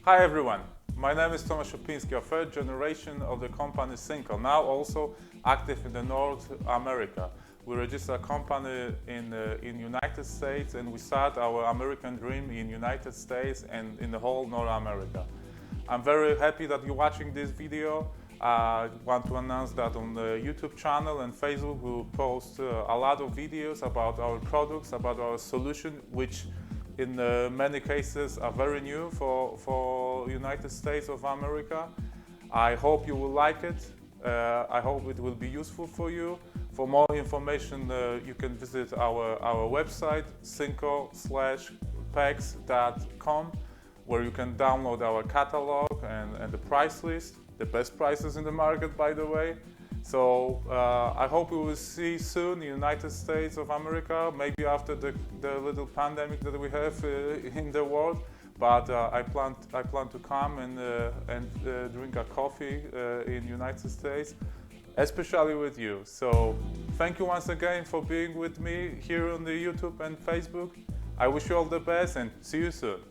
Hi everyone, my name is Tomasz Opiński, a third generation of the company Synco, now also active in the North America. We register a company in United States and we start our American dream in United States and in the whole North America. I'm very happy that you're watching this video. I want to announce that on the YouTube channel and Facebook we'll post a lot of videos about our products, about our solution, which in many cases are very new for United States of America. I hope you will like it. I hope it will be useful for you. For more information, you can visit our website, synco-pex.com, where you can download our catalog and the price list, the best prices in the market, by the way. So I hope we will see soon in the United States of America, maybe after the little pandemic that we have in the world. But I plan to come and drink a coffee in the United States, especially with you. So thank you once again for being with me here on the YouTube and Facebook. I wish you all the best and see you soon.